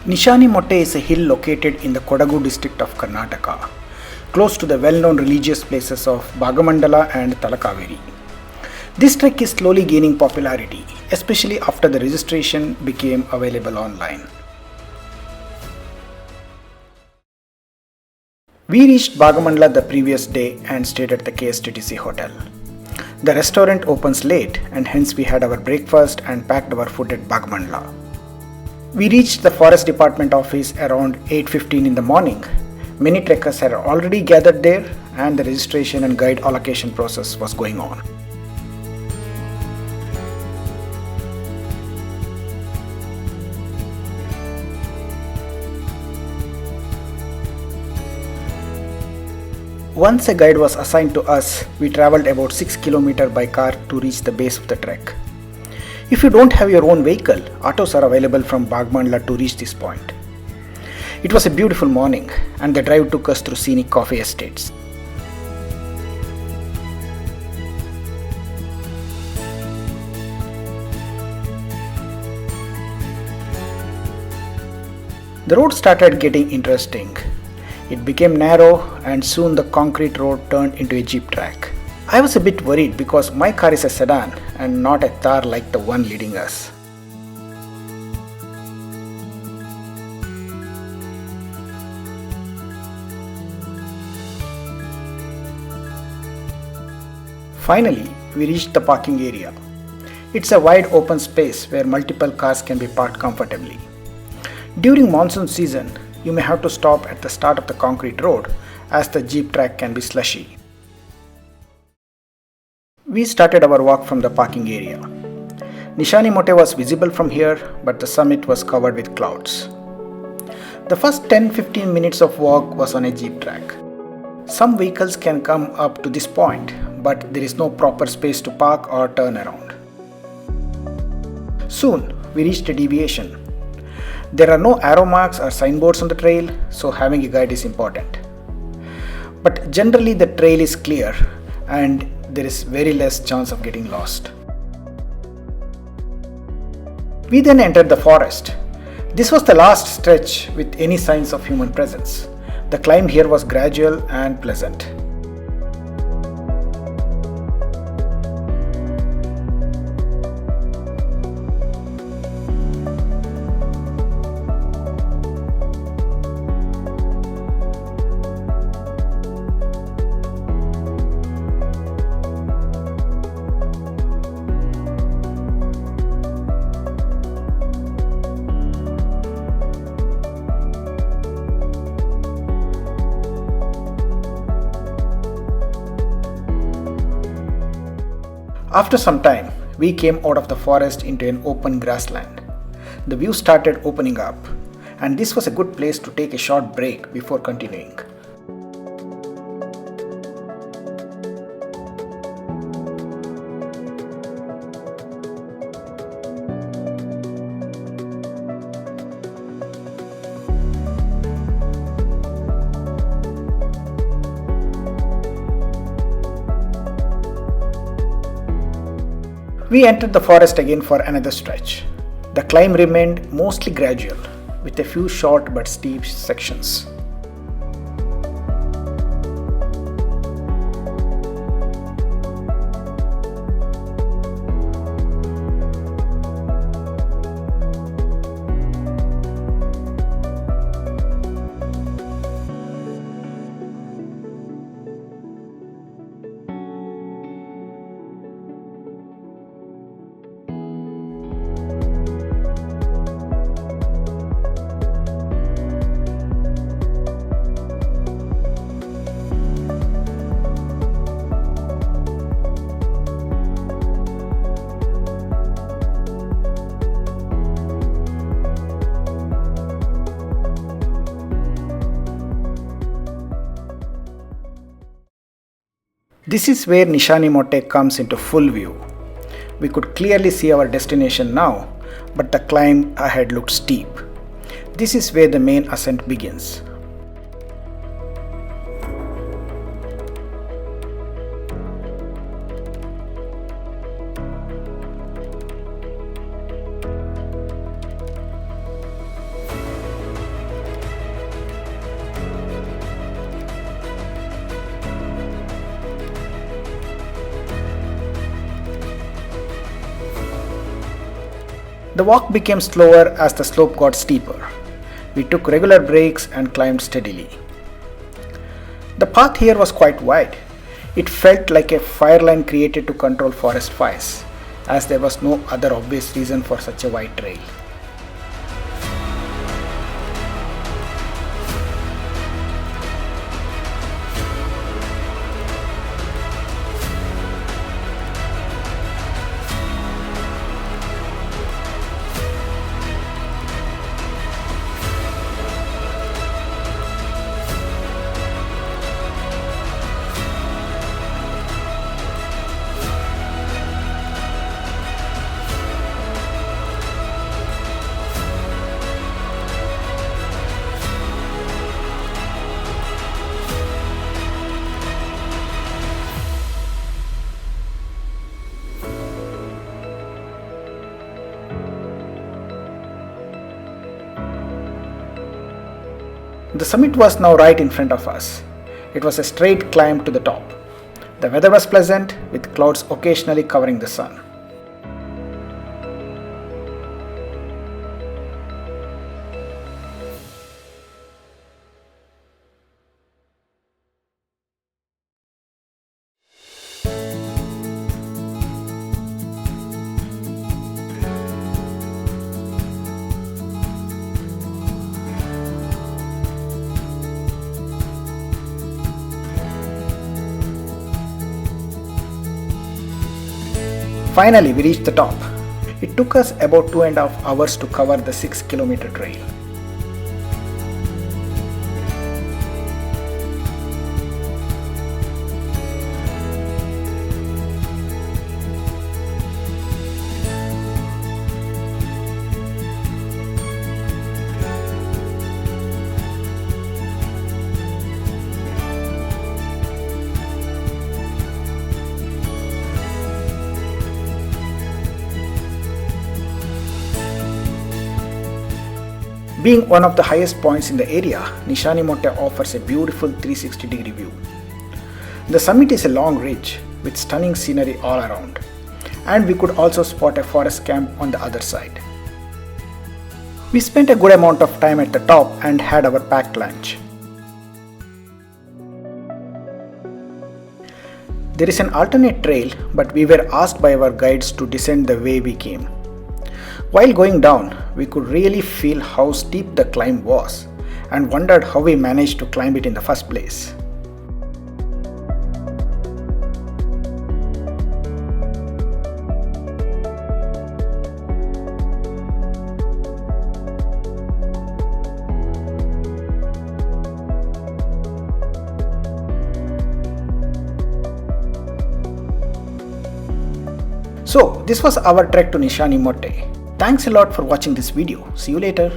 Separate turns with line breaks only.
Nishani Motte is a hill located in the Kodagu district of Karnataka, close to the well-known religious places of Bhagamandala and Talakaveri. This trek is slowly gaining popularity, especially after the registration became available online. We reached Bhagamandala the previous day and stayed at the KSTTC hotel. The restaurant opens late and hence we had our breakfast and packed our food at Bhagamandala. We reached the forest department office around 8:15 in the morning. Many trekkers had already gathered there and the registration and guide allocation process was going on. Once a guide was assigned to us, we travelled about 6 km by car to reach the base of the trek. If you don't have your own vehicle, autos are available from Bhagamandala to reach this point. It was a beautiful morning and the drive took us through scenic coffee estates. The road started getting interesting. It became narrow and soon the concrete road turned into a jeep track. I was a bit worried because my car is a sedan and not a Thar like the one leading us. Finally, we reached the parking area. It's a wide open space where multiple cars can be parked comfortably. During monsoon season, you may have to stop at the start of the concrete road as the jeep track can be slushy. We started our walk from the parking area. Nishani Motte was visible from here, but the summit was covered with clouds. The first 10-15 minutes of walk was on a jeep track. Some vehicles can come up to this point, but there is no proper space to park or turn around. Soon, we reached a deviation. There are no arrow marks or signboards on the trail, so having a guide is important. But generally the trail is clear and there is very less chance of getting lost. We then entered the forest. This was the last stretch with any signs of human presence. The climb here was gradual and pleasant. After some time, we came out of the forest into an open grassland. The view started opening up, and this was a good place to take a short break before continuing. We entered the forest again for another stretch. The climb remained mostly gradual, with a few short but steep sections. This is where Nishani Motte comes into full view. We could clearly see our destination now, but the climb ahead looked steep. This is where the main ascent begins. The walk became slower as the slope got steeper. We took regular breaks and climbed steadily. The path here was quite wide. It felt like a fire line created to control forest fires, as there was no other obvious reason for such a wide trail. The summit was now right in front of us. It was a straight climb to the top. The weather was pleasant, with clouds occasionally covering the sun. Finally, we reached the top. It took us about 2.5 hours to cover the 6-kilometer trail. Being one of the highest points in the area, Nishani Motte offers a beautiful 360-degree view. The summit is a long ridge with stunning scenery all around, and we could also spot a forest camp on the other side. We spent a good amount of time at the top and had our packed lunch. There is an alternate trail, but we were asked by our guides to descend the way we came. While going down, we could really feel how steep the climb was and wondered how we managed to climb it in the first place. So, this was our trek to Nishani Motte. Thanks a lot for watching this video. See you later.